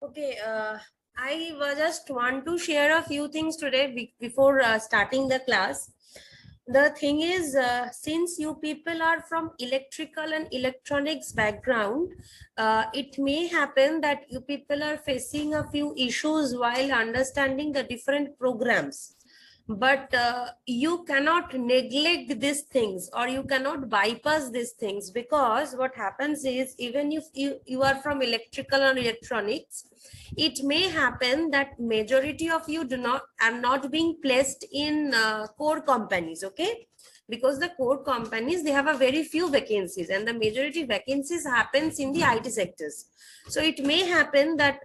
Okay, just want to share a few things today before starting the class. The thing is, since you people are from electrical and electronics background, it may happen that you people are facing a few issues while understanding the different programs. But you cannot neglect these things, or you cannot bypass these things, because what happens is, even if you are from electrical and electronics, it may happen that majority of you are not being placed in core companies. Okay, because the core companies, they have a very few vacancies, and the majority vacancies happens in the IT sectors. So it may happen that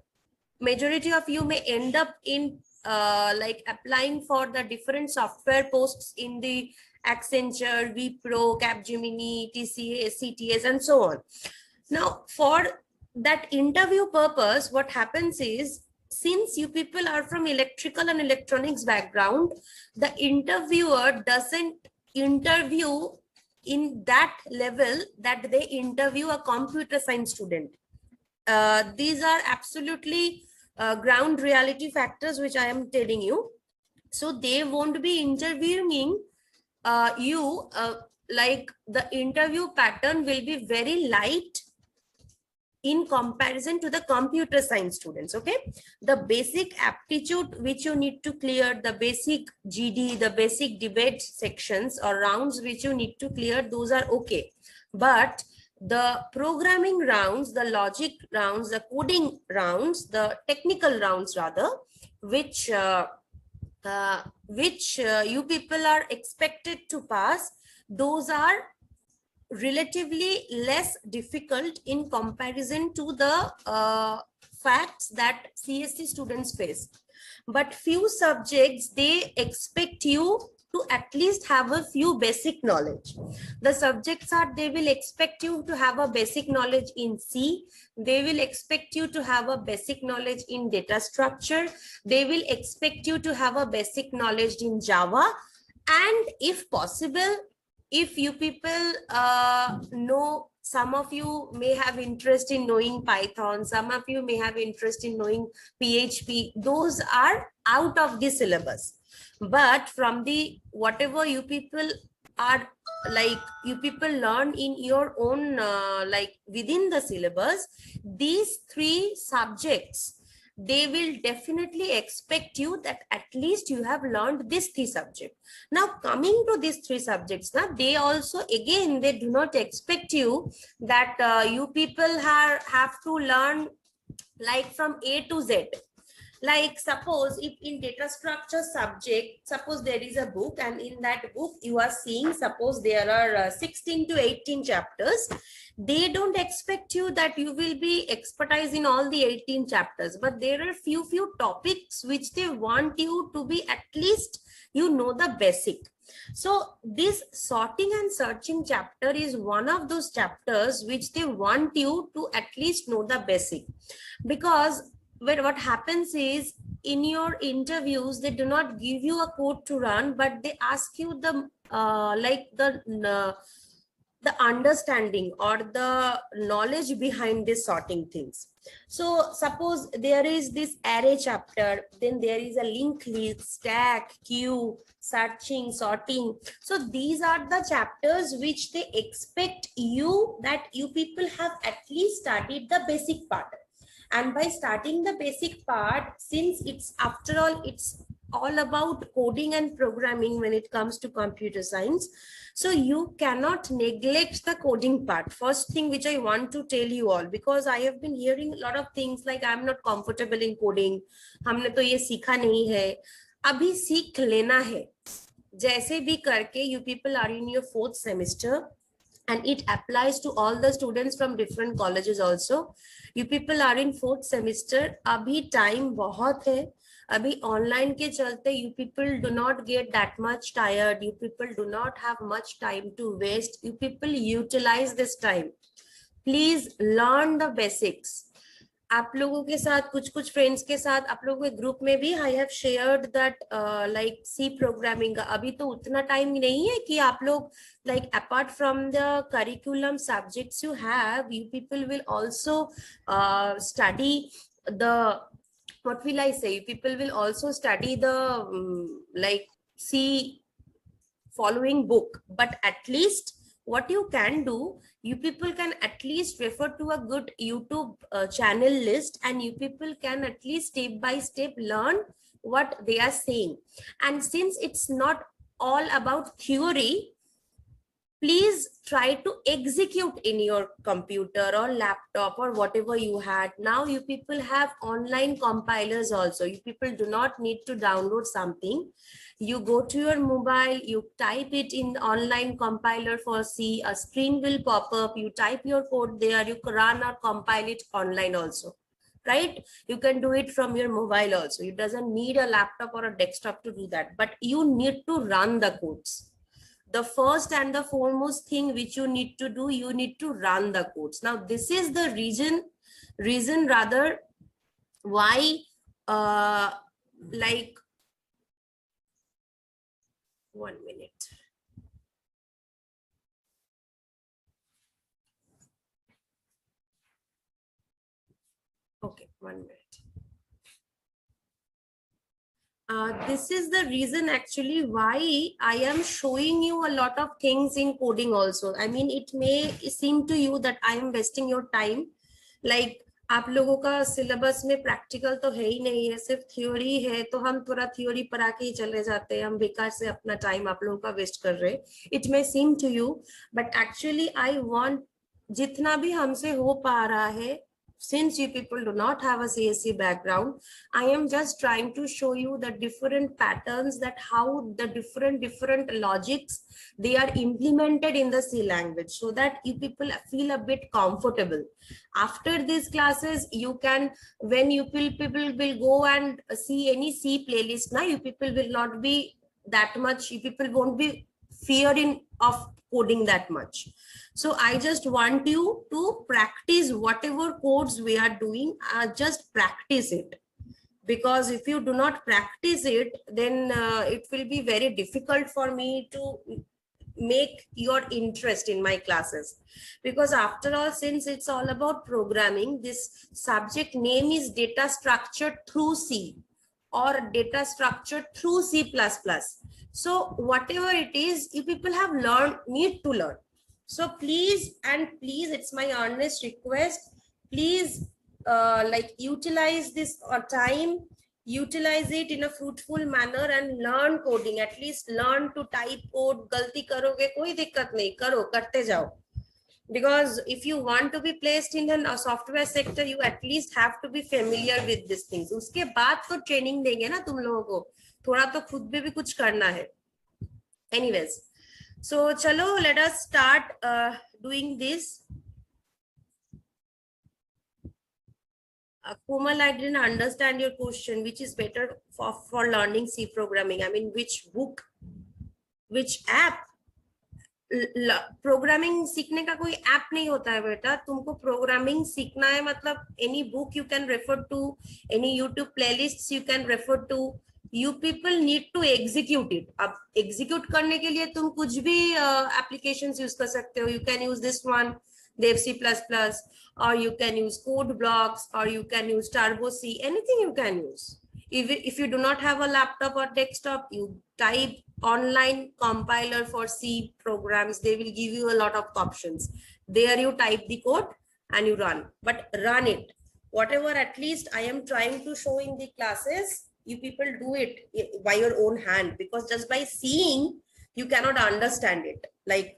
majority of you may end up in like applying for the different software posts in the Accenture, Wipro, Capgemini, TCS, CTS, and so on. Now, for that interview purpose, what happens is, since you people are from electrical and electronics background, the interviewer doesn't interview in that level that they interview a computer science student. These are absolutely ground reality factors which I am telling you. So they won't be interviewing you like the interview pattern will be very light in comparison to the computer science students. Okay, the basic aptitude which you need to clear, the basic GD, the basic debate sections or rounds which you need to clear, those are okay. But the programming rounds, the logic rounds, the coding rounds, the technical rounds rather, which you people are expected to pass, those are relatively less difficult in comparison to the facts that CSC students face. But few subjects, they expect you to at least have a few basic knowledge. The subjects are, they will expect you to have a basic knowledge in C, they will expect you to have a basic knowledge in data structure, they will expect you to have a basic knowledge in Java, and if possible, if you people know, some of you may have interest in knowing Python, some of you may have interest in knowing PHP, those are out of the syllabus. But from the whatever you people are, like you people learn in your own like within the syllabus, these three subjects, they will definitely expect you that at least you have learned this three subjects. Now coming to these three subjects, now they also, again, they do not expect you that you people have to learn like from A to Z. Like suppose if in data structure subject, suppose there is a book, and in that book you are seeing, suppose there are 16 to 18 chapters, they don't expect you that you will be expertise in all the 18 chapters, but there are few topics which they want you to be, at least you know the basic. So this sorting and searching chapter is one of those chapters which they want you to at least know the basic. Because what happens is, in your interviews, they do not give you a code to run, but they ask you the the understanding or the knowledge behind this sorting things. So suppose there is this array chapter, then there is a linked list, stack, queue, searching, sorting. So these are the chapters which they expect you that you people have at least studied the basic part. And by starting the basic part, since it's, after all, it's all about coding and programming when it comes to computer science, so you cannot neglect the coding part. First thing which I want to tell you all, because I have been hearing a lot of things like, I'm not comfortable in coding, हमने तो ये सीखा नहीं है, अभी सीख लेना है जैसे भी करके. You people are in your 4th semester, and it applies to all the students from different colleges also. You people are in 4th semester, abhi time bahut hai, abhi online ke chalte you people do not get that much tired, you people do not have much time to waste, you people utilize this time. Please learn the basics. आप लोगों के साथ, कुछ friends के साथ, आप लोगों के ग्रुप में भी I have shared that like C programming का अभी तो उतना टाइम नहीं है कि आप लोग like apart from the curriculum subjects you have, you people will also study the, what will I say, people will also study the like C following book, but at least what you can do, you people can at least refer to a good YouTube channel list, and you people can at least step by step learn what they are saying. And since it's not all about theory, please try to execute in your computer or laptop or whatever you had. Now you people have online compilers also. You people do not need to download something. You go to your mobile, you type it in online compiler for C, a screen will pop up, you type your code there, you run or compile it online also, right? You can do it from your mobile also. You doesn't need a laptop or a desktop to do that, but you need to run the codes. The first and the foremost thing which you need to do, you need to run the codes. Now this is the reason rather why like 1 minute. Okay, 1 minute. This is the reason actually why I am showing you a lot of things in coding also. I mean, it may seem to you that I am wasting your time. Like आप लोगों का syllabus में practical तो है ही नहीं है, सिर्फ theory है, तो हम पूरा थ्योरी पढ़ा के ही चले जाते हैं, हम बेकार से अपना टाइम आप लोगों का वेस्ट कर रहे हैं. It may seem to you, but actually I want जितना भी हमसे हो पा रहा है, since you people do not have a CSC background, I am just trying to show you the different patterns, that how the different logics they are implemented in the C language, so that you people feel a bit comfortable. After these classes, you can, when you people will go and see any C playlist, now you people will not be that much, you people won't be fearing of coding that much. So I just want you to practice whatever codes we are doing, just practice it. Because if you do not practice it, then it will be very difficult for me to make your interest in my classes. Because after all, since it's all about programming, this subject name is data structure through C or data structure through C++. So whatever it is, you people have need to learn. So please, it's my earnest request, please like utilize this time, utilize it in a fruitful manner and learn coding. At least learn to type code. Galti karoge koi dikkat nahi, karo, karte jao. Because if you want to be placed in a software sector, you at least have to be familiar with these things. Uske baad to training denge na tum logo ko, thoda to khud mein bhi kuch karna hai. Anyways, so chalo, let us start doing this. Komal, I didn't understand your question. Which is better for learning C programming? I mean, which book, which app? Programming सीखने का कोई app नहीं होता है बेटा. तुमको programming सीखना है मतलब any book you can refer to, any YouTube playlist you can refer to. You people need to execute it. अब एग्जीक्यूट करने के लिए तुम कुछ भी एप्लीकेशंस यूज कर सकते हो. You can use this one, Dev C++, or you can use code blocks, or you can use Turbo C, anything you can use. If you do not have a laptop or desktop, you type online compiler for C programs. They will give you a lot of options. There you type the code and you run, but run it. Whatever at least I am trying to show in the classes, you people do it by your own hand, because just by seeing, you cannot understand it. Like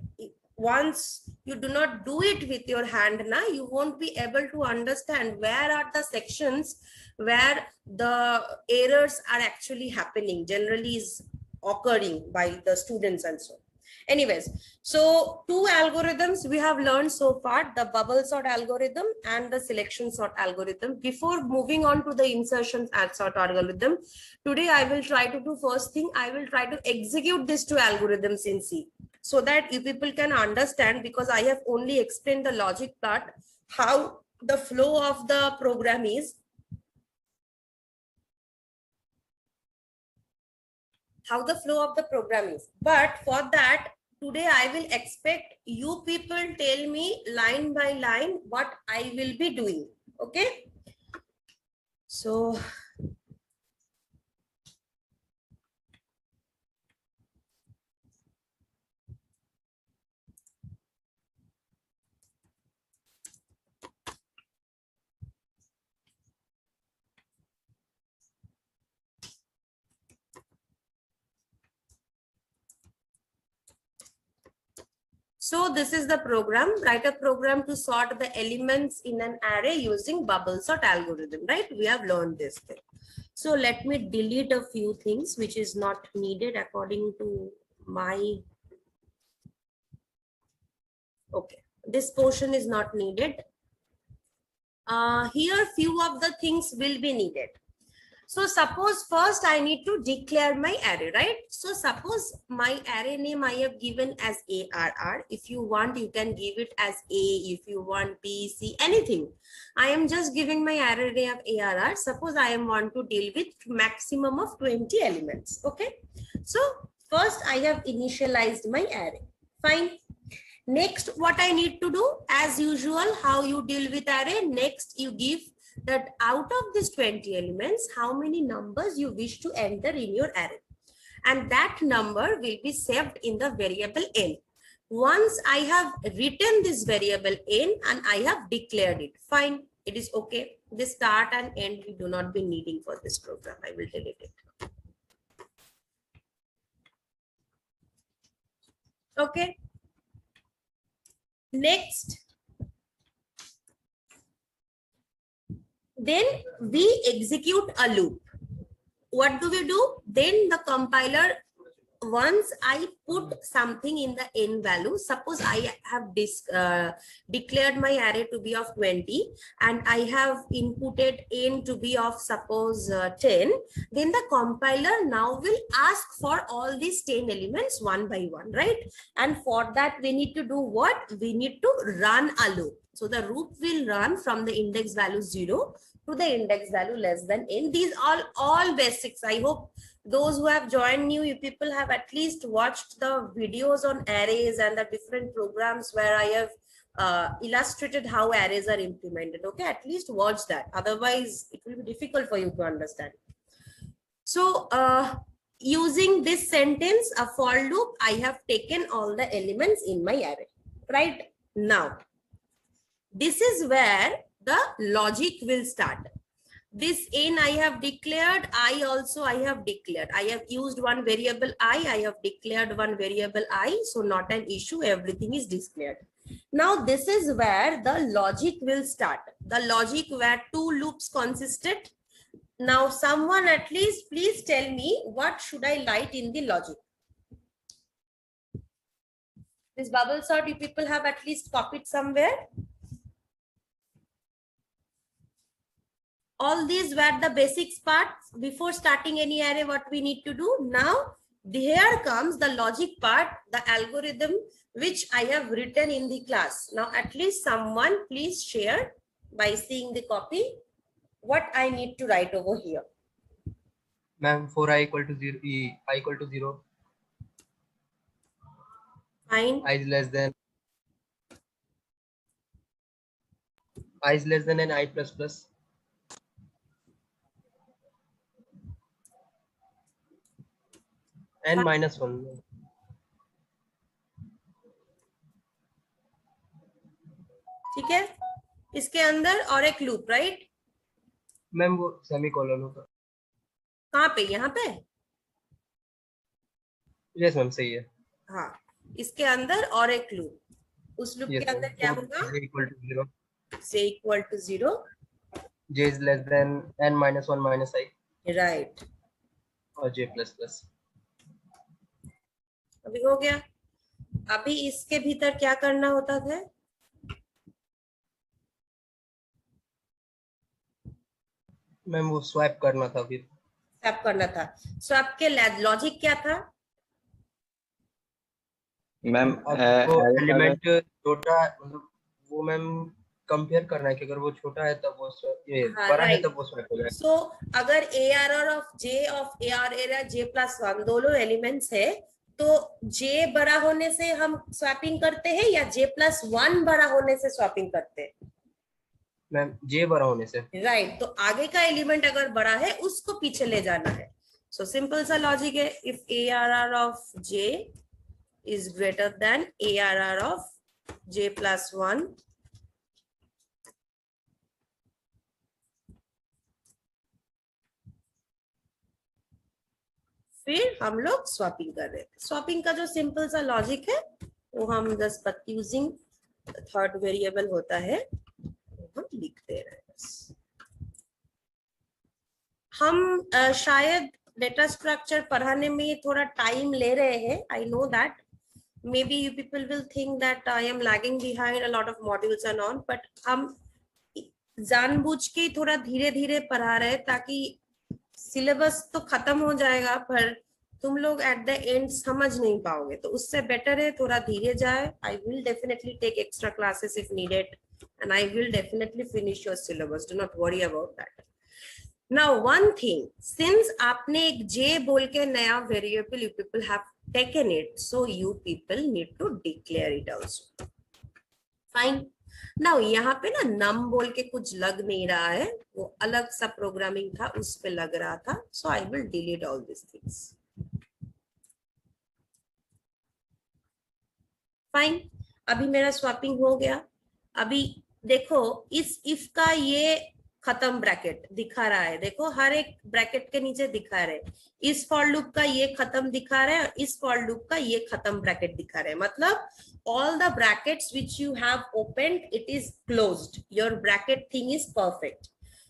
once you do not do it with your hand, na, you won't be able to understand where are the sections where the errors are actually happening, generally is occurring by the students and so. Anyways, so two algorithms we have learned so far, the bubble sort algorithm and the selection sort algorithm. Before moving on to the insertion sort algorithm, today I will try to do, first thing I will try to execute these two algorithms in C, so that you people can understand, because I have only explained the logic part, how the flow of the program is, But for that, today I will expect you people tell me line by line what I will be doing. Okay. So this is the program. Write a program to sort the elements in an array using bubble sort algorithm, right? We have learned this thing. So let me delete a few things which is not needed according to my, okay, this portion is not needed. Here few of the things will be needed. So suppose first I need to declare my array, right? So suppose my array name I have given as ARR. If you want, you can give it as A. If you want B, C, anything. I am just giving my array name of ARR. Suppose I want to deal with maximum of 20 elements. Okay. So first I have initialized my array. Fine. Next, what I need to do, as usual, how you deal with array. Next, you give that out of these 20 elements, how many numbers you wish to enter in your array. And that number will be saved in the variable n. Once I have written this variable n and I have declared it, fine, it is okay. The start and end we do not be needing for this program. I will delete it. Okay. Next, then we execute a loop. What do we do? Then the compiler, once I put something in the n value, suppose I have declared my array to be of 20 and I have inputted n to be of suppose 10, then the compiler now will ask for all these 10 elements one by one, right? And for that we need to do what? We need to run a loop. So the loop will run from the index value 0 to the index value less than n. These are all basics. I hope those who have joined new, you people have at least watched the videos on arrays and the different programs where I have illustrated how arrays are implemented. Okay, at least watch that. Otherwise, it will be difficult for you to understand. So, using this sentence, a for loop, I have taken all the elements in my array. Right now, this is where the logic will start. This n I have declared, I have declared. I have used one variable I have declared one variable I, so not an issue, everything is declared. Now this is where the logic will start. The logic where two loops consisted. Now someone at least please tell me what should I write in the logic. This bubble sort you people have at least copied somewhere. All these were the basics parts before starting any array, what we need to do. Now, here comes the logic part, the algorithm, which I have written in the class. Now, at least someone please share by seeing the copy what I need to write over here. Ma'am, for I equal to 0, I equal to 0. Fine. I is less than n I plus plus. n minus 1. ठीक है, इसके अंदर और एक loop, right ma'am? वो semicolon होगा कहाँ पे? यहाँ पे? यस मैम, सही है. हाँ, इसके अंदर और एक लूप. उस लूप के अंदर क्या होगा? j equal to 0. j equal to 0. j is less than n minus 1 minus I. Right. और j plus plus. अभी हो गया. अभी इसके भीतर क्या करना होता था? मैम वो स्वैप करना था. फिर स्वैप करना था. स्वैप के लॉजिक क्या था? मैम एलिमेंट छोटा, मतलब वो मैम कंपेयर करना है कि अगर वो छोटा है तब वो बड़ा है तब वो स्वैप हो जाएगा. सो अगर ARR of J of ARR J+1 दोनों एलिमेंट्स है तो J बड़ा होने से हम स्वैपिंग करते हैं या J+1 बड़ा होने से स्वैपिंग करते हैं? मैम जे बड़ा होने से। राइट, तो आगे का एलिमेंट अगर बड़ा है उसको पीछे ले जाना है। सो सिंपल सा लॉजिक है, if ARR of J is greater than ARR of J plus 1, फिर हम लोग स्वैपिंग कर रहे थे। स्वैपिंग का जो सिंपल सा लॉजिक है वो हम जस्ट यूजिंग थर्ड वेरिएबल होता है, हम लिख दे रहे हैं बस। हम शायद डेटा स्ट्रक्चर पढ़ाने में थोड़ा टाइम ले रहे हैं, I know that maybe you people will think that I am lagging behind a lot of modules and on, but हम जानबूझ के थोड़ा धीरे धीरे पढ़ा रहे हैं ताकि सिलेबस तो खत्म हो जाएगा पर तुम लोग एट द एंड समझ नहीं पाओगे, तो उससे बेटर है थोड़ा धीरे जाए। I will definitely take extra classes if needed and I will definitely finish your syllabus, do not worry about that. Now one thing, since आपने एक जे बोल के नया variable you people have taken it, so you people need to declare it also. Fine. Now यहाँ पे ना num बोल के कुछ लग नहीं रहा है, वो अलग सा प्रोग्रामिंग था उस पे लग रहा था, so I will delete all these things. Fine. अभी मेरा स्वैपिंग हो गया। अभी देखो इस if का ये खत्म ब्रैकेट दिखा रहा है, देखो हर एक ब्रैकेट के नीचे दिखा रहे, इस फॉर लूप का ये खत्म दिखा रहा है और इस फॉर लूप का ये खत्म ब्रैकेट दिखा रहे हैं, मतलब all the brackets which you have opened, it is closed, your bracket thing is perfect.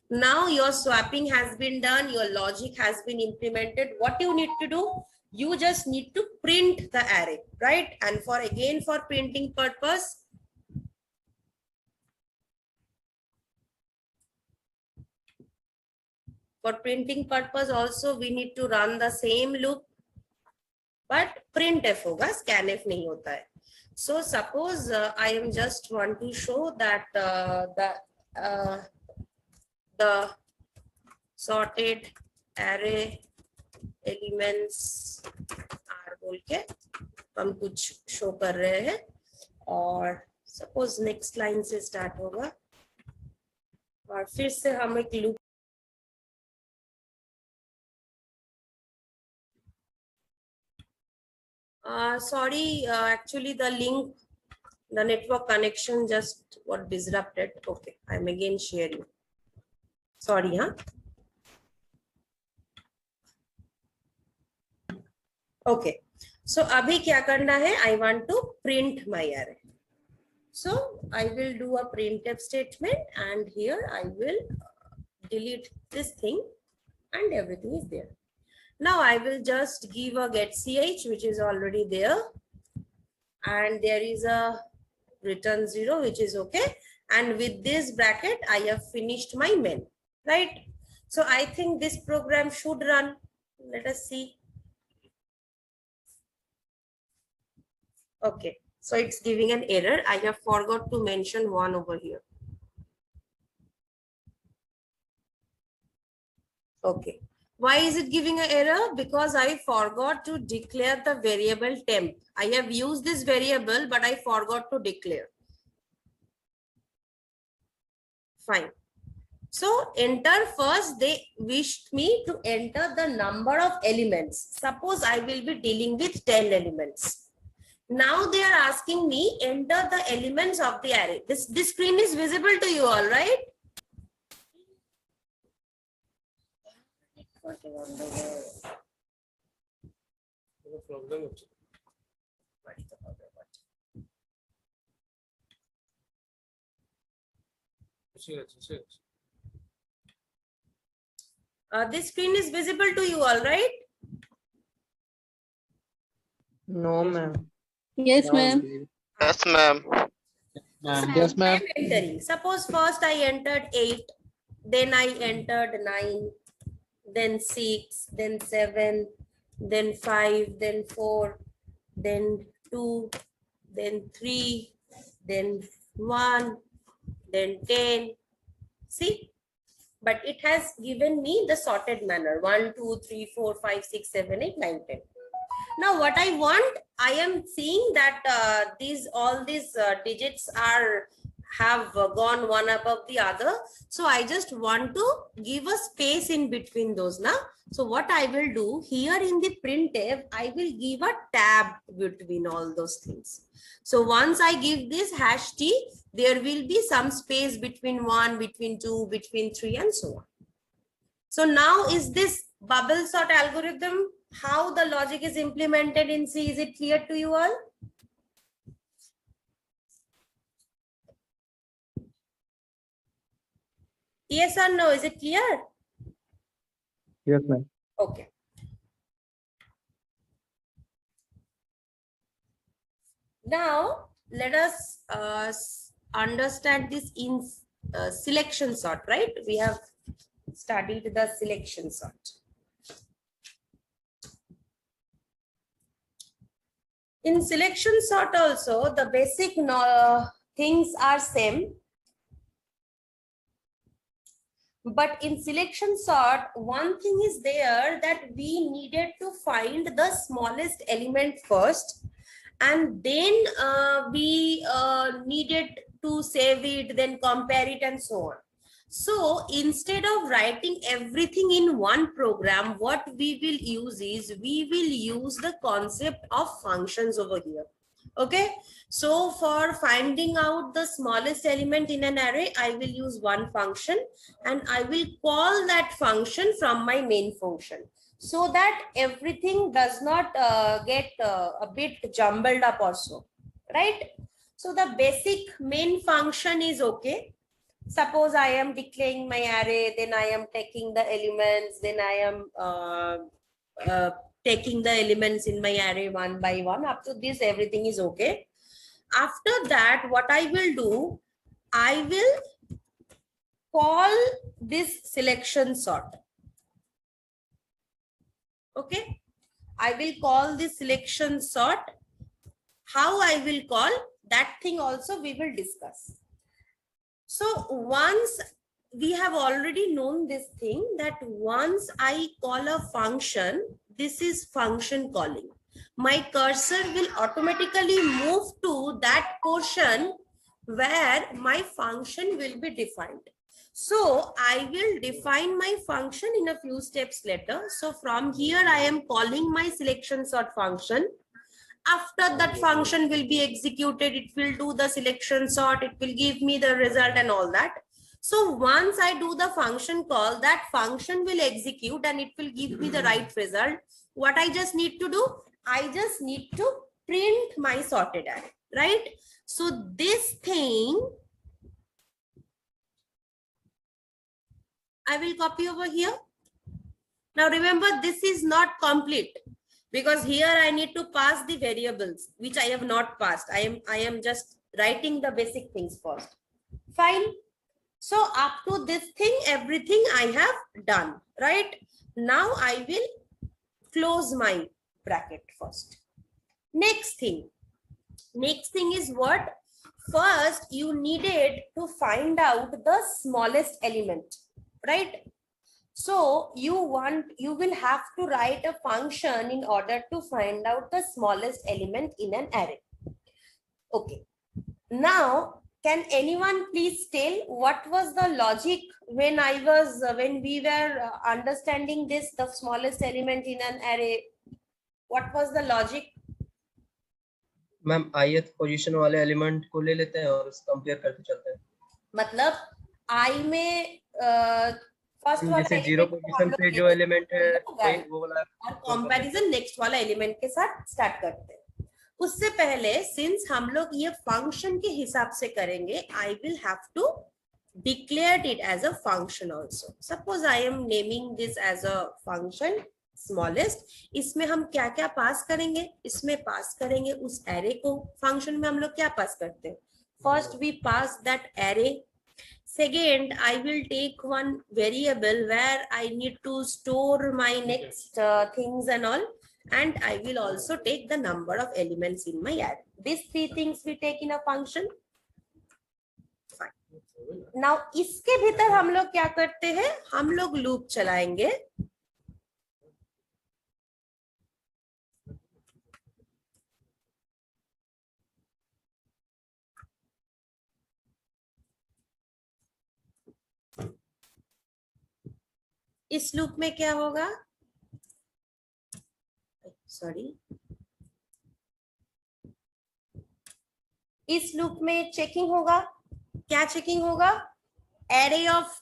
Now your swapping has been done, your logic has been implemented. What you need to do, you just need to print the array, right? And for again for printing purpose, for printing purpose also we need to run the same loop, but printf होगा, scanf नहीं होता है। So suppose I am just want to show that the sorted array elements are बोल के हम कुछ show कर रहे हैं, और suppose next line से start होगा और फिर से हम एक loop sorry, actually the link, the network connection just got disrupted. Okay, I'm again sharing. Sorry, huh? Okay, so abhi kya karna hai? I want to print my array. So I will do a printf statement, and here I will delete this thing, and everything is there. Now I will just give a get ch, which is already there, and there is a return 0, which is okay, and with this bracket I have finished my main, right? So I think this program should run. Let us see. Okay, so it's giving an error. I have forgot to mention one over here. Okay, why is it giving an error? Because I forgot to declare the variable temp. I have used this variable, but I forgot to declare. Fine. So enter first, they wished me to enter the number of elements. Suppose I will be dealing with 10 elements. Now they are asking me enter the elements of the array. This screen is visible to you all, right? This screen is visible to you all, right? No, ma'am. Yes, ma'am. Yes, ma'am. Yes, ma'am. I'm entering. Suppose first I entered 8, then I entered 9, then 6, then 7, then 5, then 4, then 2, then 3, then 1, then 10. See? But it has given me the sorted manner 1, 2, 3, 4, 5, 6, 7, 8, 9, 10. Now what I want, I am seeing that all these digits are have gone one above the other. So I just want to give a space in between those now. So what I will do here in the printf, I will give a tab between all those things. So once I give this hash t, there will be some space between 1, between 2, between 3, and so on. So now is this bubble sort algorithm, how the logic is implemented in C, is it clear to you all? Yes or no? Is it clear? Yes, ma'am. Okay. Now let us understand this in selection sort, right? We have studied the selection sort. In selection sort also, the basic things are same. But in selection sort, one thing is there that we needed to find the smallest element first, and then we needed to save it, then compare it, and so on. So instead of writing everything in one program, what we will use is we will use the concept of functions over here. Okay, so for finding out the smallest element in an array, I will use one function and I will call that function from my main function, so that everything does not get a bit jumbled up or so, right? So the basic main function is okay. Suppose I am declaring my array, then I am taking the elements, then I am taking the elements in my array one by one. Up to this, everything is okay. After that, what I will do, I will call this selection sort. Okay, I will call this selection sort. How I will call that thing also we will discuss. So once we have already known this thing, that once I call a function, this is function calling. My cursor will automatically move to that portion where my function will be defined. So I will define my function in a few steps later. So from here, I am calling my selection sort function. After that function will be executed, it will do the selection sort, it will give me the result and all that. So once I do the function call, that function will execute and it will give me the right result. What I just need to do, I just need to print my sorted array, right? So this thing I will copy over here. Now remember, this is not complete, because here I need to pass the variables, which I have not passed. I am just writing the basic things first. Fine. So up to this thing, everything I have done, right? Now I will close my bracket first. Next thing is what? First, you needed to find out the smallest element, right? So you will have to write a function in order to find out the smallest element in an array. Okay. Now, can anyone please tell what was the logic when we were understanding this, the smallest element in an array? What was the logic? Ma'am ith position वाले element को ले लेते हैं और compare करते चलते हैं. मतलब I में फर्स्ट वाला जैसे 0 पोजीशन पे जो एलिमेंट है वो वाला, और कंपैरिजन नेक्स्ट वाला एलिमेंट के साथ स्टार्ट करते हैं. उससे पहले सिंस हम लोग ये फंक्शन के हिसाब से करेंगे, I will have to declare it as a function also. Suppose I am naming this as a function smallest. इसमें हम क्या क्या पास करेंगे? इसमें पास करेंगे उस एरे को. फंक्शन में हम लोग क्या पास करते हैं? First we pass that array. Second, I will take one variable where I need to store my next things and all, and I will also take the number of elements in my array. These three things we take in a function. Fine. Now, इसके भीतर हम लोग क्या करते हैं? हम लोग loop चलाएंगे. इस लूप में क्या होगा, सॉरी, इस लूप में चेकिंग होगा, क्या चेकिंग होगा, एरे ऑफ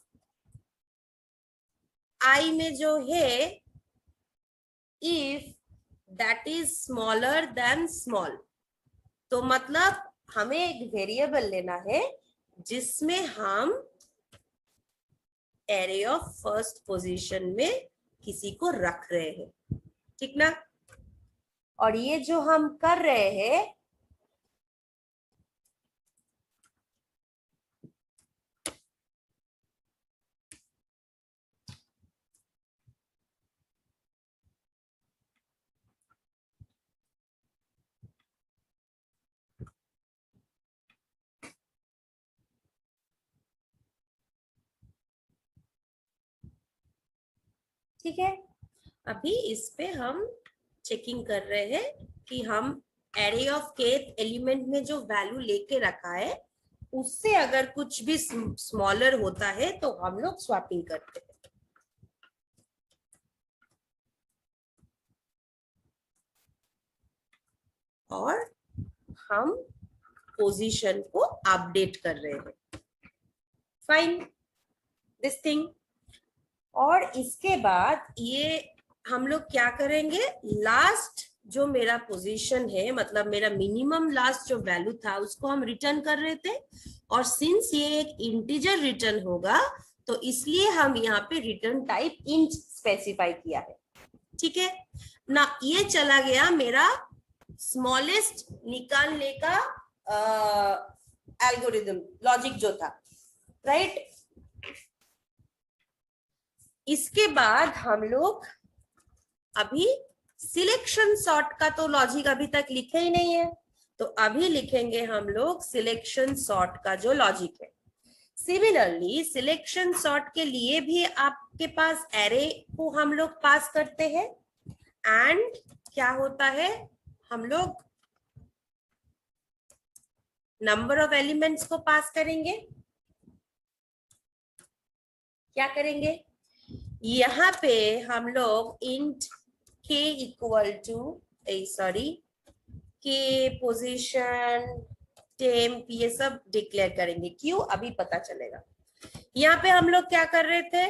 आई में जो है, if that is smaller than small, तो मतलब हमें एक वेरिएबल लेना है जिसमें हम एरे ऑफ फर्स्ट पोजीशन में किसी को रख रहे हैं, ठीक ना। और ये जो हम कर रहे हैं, ठीक है, अभी इस पे हम चेकिंग कर रहे हैं कि हम एरे ऑफ kth एलिमेंट में जो वैल्यू लेके रखा है उससे अगर कुछ भी स्मॉलर होता है तो हम लोग स्वैपिंग करते हैं। और हम पोजीशन को अपडेट कर रहे हैं, फाइन दिस थिंग। और इसके बाद ये हम लोग क्या करेंगे, लास्ट जो मेरा पोजीशन है, मतलब मेरा मिनिमम लास्ट जो वैल्यू था उसको हम रिटर्न कर रहे थे, और सिंस ये एक इंटीजर रिटर्न होगा तो इसलिए हम यहाँ पे रिटर्न टाइप इंट स्पेसिफाई किया है, ठीक है ना। ये चला गया मेरा स्मॉलेस्ट निकालने का एल्गोरिदम लॉजिक जो था, राइट। इसके बाद हम लोग अभी सिलेक्शन सॉर्ट का तो लॉजिक अभी तक लिखे ही नहीं है, तो अभी लिखेंगे हम लोग सिलेक्शन सॉर्ट का जो लॉजिक है। सिमिलरली सिलेक्शन सॉर्ट के लिए भी आपके पास एरे को हम लोग पास करते हैं, एंड क्या होता है, हम लोग नंबर ऑफ एलिमेंट्स को पास करेंगे। क्या करेंगे, यहाँ पे हम लोग इंट k इक्वल टू के पोजीशन टेम्प ये सब डिक्लेयर करेंगे, क्यों अभी पता चलेगा। यहाँ पे हम लोग क्या कर रहे थे,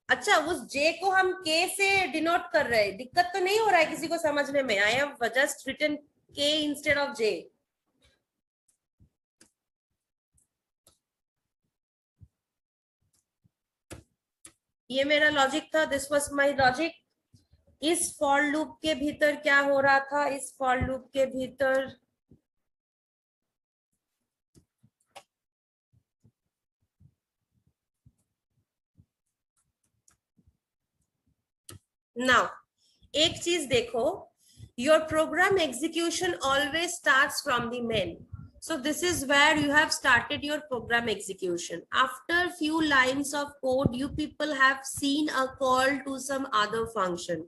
अच्छा उस j को हम k से डिनोट कर रहे हैं, दिक्कत तो नहीं हो रहा है किसी को समझने में, I have just written k instead of j। ये मेरा लॉजिक था, दिस वाज माय लॉजिक। इस फॉर लूप के भीतर क्या हो रहा था, इस फॉर लूप के भीतर नाउ एक चीज देखो, your program execution always starts from the main, so this is where you have started your program execution. After few lines of code you people have seen a call to some other function.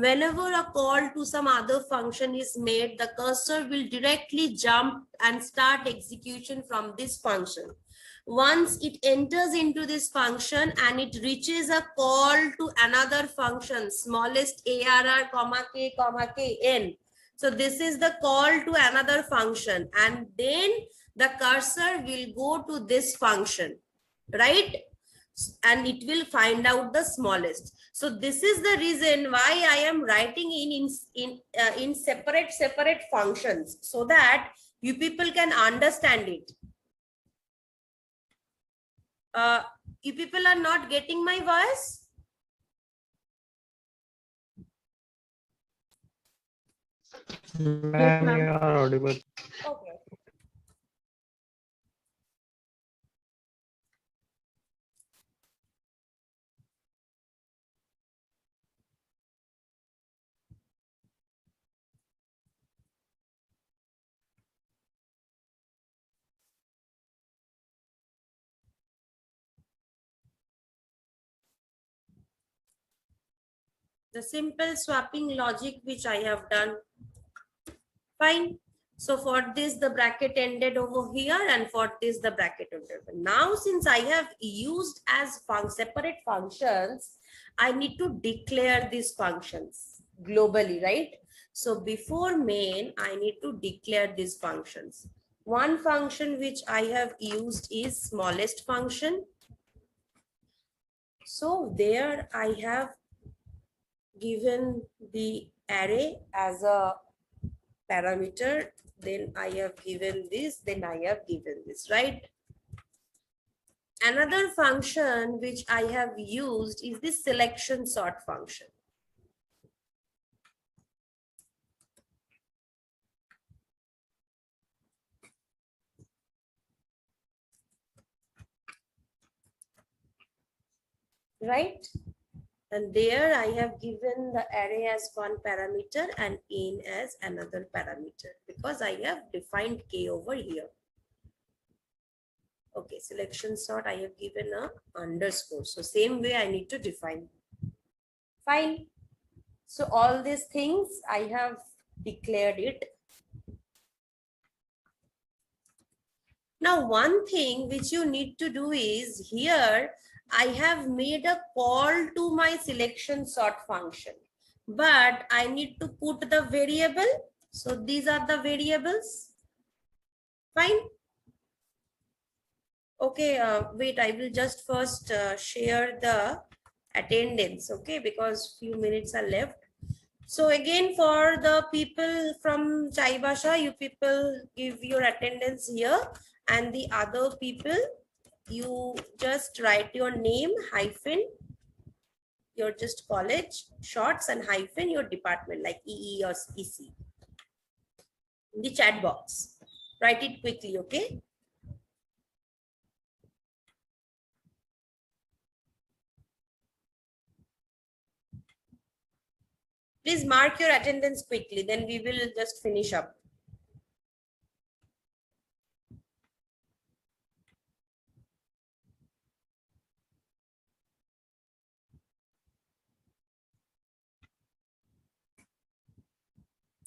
Whenever a call to some other function is made, the cursor will directly jump and start execution from this function. Once it enters into this function and it reaches a call to another function, smallest arr comma k n, so this is the call to another function, and then the cursor will go to this function, right, and it will find out the smallest. So this is the reason why I am writing in separate functions, so that you people can understand it. You people are not getting my voice? Ma'am, you are audible. Okay. The simple swapping logic which I have done, fine. So for this, the bracket ended over here, and for this, the bracket ended. Now, since I have used as separate functions, I need to declare these functions globally, right? So before main, I need to declare these functions. One function which I have used is smallest function. So there I have given the array as a parameter, then I have given this, then I have given this, right? Another function which I have used is the selection sort function. Right? And there I have given the array as one parameter and in as another parameter because I have defined k over here. Okay, selection sort, I have given a underscore. So same way I need to define. Fine. So all these things I have declared it. Now one thing which you need to do is here I have made a call to my selection sort function, but I need to put the variable. So these are the variables. Fine. Okay, wait, I will just first share the attendance, okay, because few minutes are left. So again, for the people from Chaibasha, you people give your attendance here, and the other people, you just write your name, hyphen, your just college, shorts, and hyphen your department like EE or EC in the chat box. Write it quickly, okay? Please mark your attendance quickly, then we will just finish up.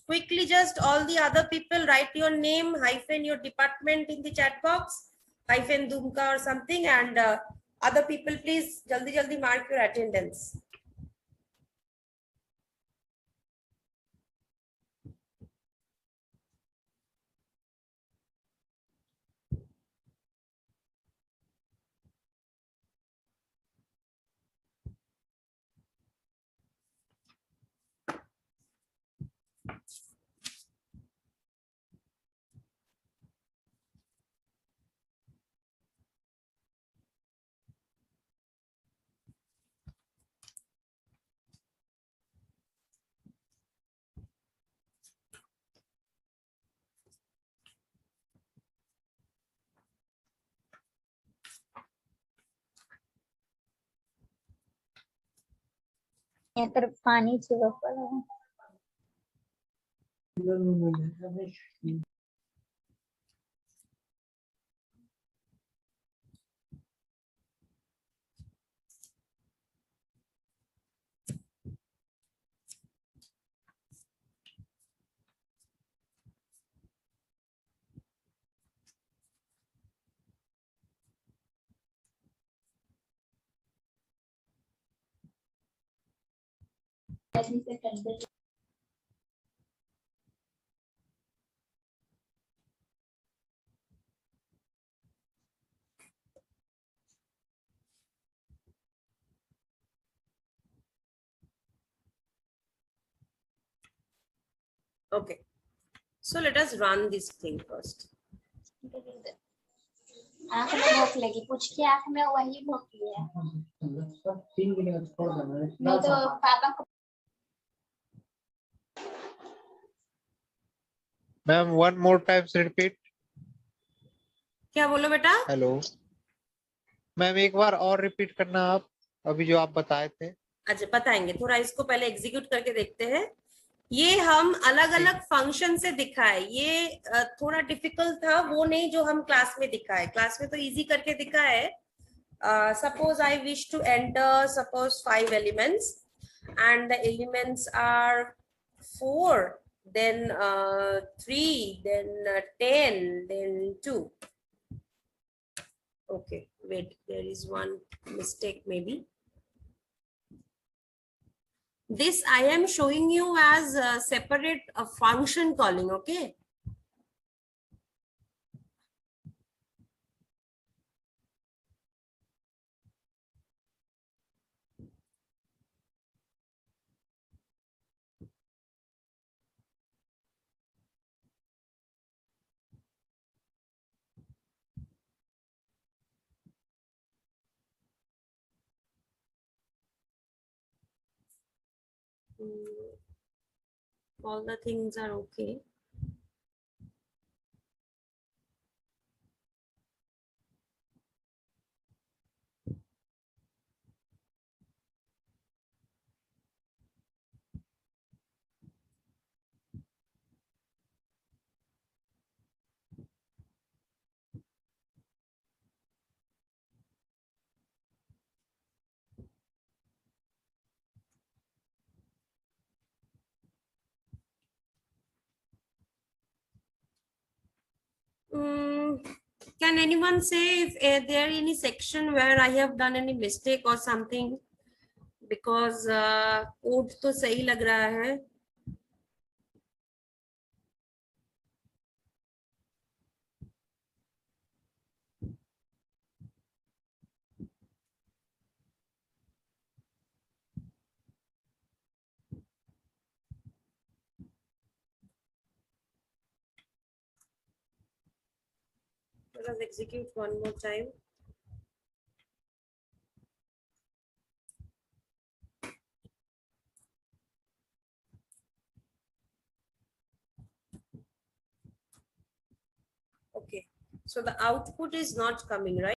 Quickly, just all the other people write your name, hyphen your department in the chat box, hyphen Dumka or something, and other people, please, jaldi mark your attendance. यहाँ तरफ पानी छिड़क पड़ा है। Okay, so let us run this thing first. आँख में भूख लगी, पूछ के आँख में वही भूख लिया। नहीं तो पापा को। Ma'am, one more times repeat. क्या बोलो बेटा? हेलो मैम, एक बार और रिपीट करना आप अभी जो आप बताए थे। अच्छा, बताएंगे, थोड़ा इसको पहले एग्जीक्यूट करके देखते हैं। ये हम अलग अलग फंक्शन से दिखाए, ये थोड़ा डिफिकल्ट था, वो नहीं जो हम क्लास में दिखाए। क्लास में तो इजी करके दिखाए। Suppose I wish to enter suppose 5 elements and the elements are 4, then 3, then 10, then 2. Okay, wait, there is one mistake maybe. This I am showing you as a separate function calling, okay? All the things are okay. Can anyone say if there any section where I have done any mistake or something? Because code तो सही लग रहा है. Let us execute one more time. Okay, so the output is not coming, right?